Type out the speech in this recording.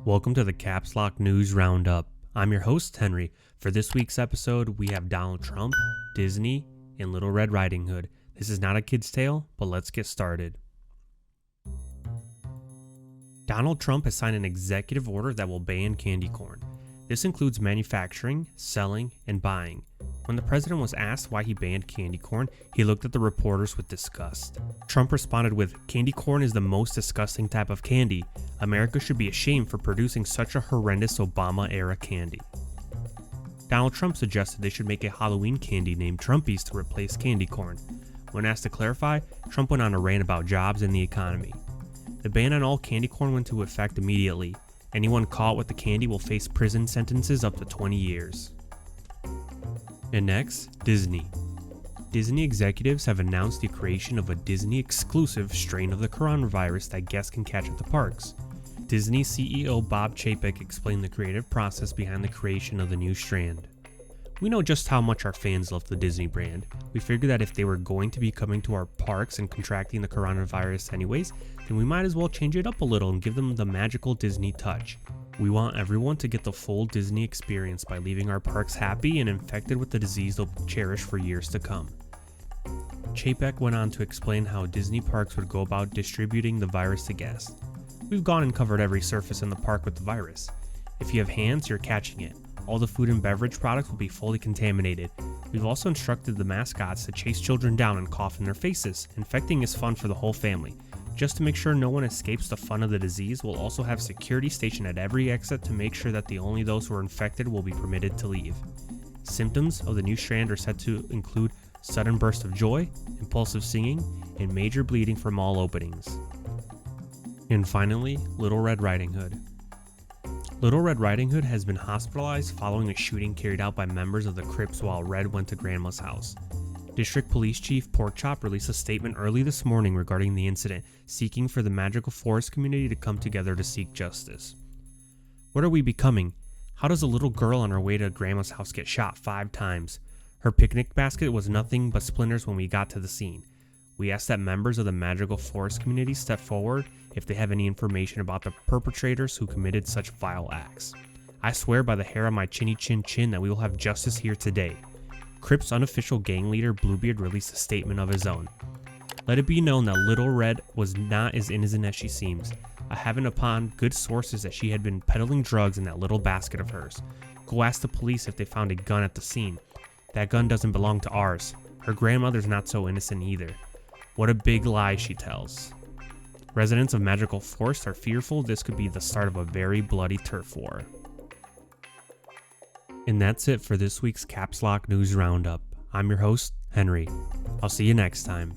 Welcome to the Caps Lock News Roundup. I'm your host, Henry. For this week's episode, we have Donald Trump, Disney, and Little Red Riding Hood. This is not a kid's tale, but let's get started. Donald Trump has signed an executive order that will ban candy corn. This includes manufacturing, selling, and buying. When the president was asked why he banned candy corn, he looked at the reporters with disgust. Trump responded with, "Candy corn is the most disgusting type of candy. America should be ashamed for producing such a horrendous Obama-era candy." Donald Trump suggested they should make a Halloween candy named Trumpies to replace candy corn. When asked to clarify, Trump went on a rant about jobs and the economy. The ban on all candy corn went into effect immediately. Anyone caught with the candy will face prison sentences up to 20 years. And next, Disney. Disney executives have announced the creation of a Disney-exclusive strain of the coronavirus that guests can catch at the parks. Disney CEO Bob Chapek explained the creative process behind the creation of the new strand. "We know just how much our fans love the Disney brand. We figured that if they were going to be coming to our parks and contracting the coronavirus anyways, then we might as well change it up a little and give them the magical Disney touch. We want everyone to get the full Disney experience by leaving our parks happy and infected with the disease they'll cherish for years to come." Chapek went on to explain how Disney parks would go about distributing the virus to guests. "We've gone and covered every surface in the park with the virus. If you have hands, you're catching it. All the food and beverage products will be fully contaminated. We've also instructed the mascots to chase children down and cough in their faces. Infecting is fun for the whole family. Just to make sure no one escapes the fun of the disease, we'll also have security stationed at every exit to make sure that only those who are infected will be permitted to leave." Symptoms of the new strand are said to include sudden burst of joy, impulsive singing, and major bleeding from all openings. And finally, Little Red Riding Hood. Little Red Riding Hood has been hospitalized following a shooting carried out by members of the Crips while Red went to Grandma's house. District Police Chief Porkchop released a statement early this morning regarding the incident, seeking for the magical forest community to come together to seek justice. "What are we becoming? How does a little girl on her way to Grandma's house get shot 5 times? Her picnic basket was nothing but splinters when we got to the scene. We ask that members of the magical forest community step forward if they have any information about the perpetrators who committed such vile acts. I swear by the hair on my chinny chin chin that we will have justice here today." Crips' unofficial gang leader Bluebeard released a statement of his own. "Let it be known that Little Red was not as innocent as she seems. I have it upon good sources that she had been peddling drugs in that little basket of hers. Go ask the police if they found a gun at the scene. That gun doesn't belong to ours. Her grandmother's not so innocent either. What a big lie she tells." Residents of Magical Forest are fearful this could be the start of a very bloody turf war. And that's it for this week's Caps Lock News Roundup. I'm your host, Henry. I'll see you next time.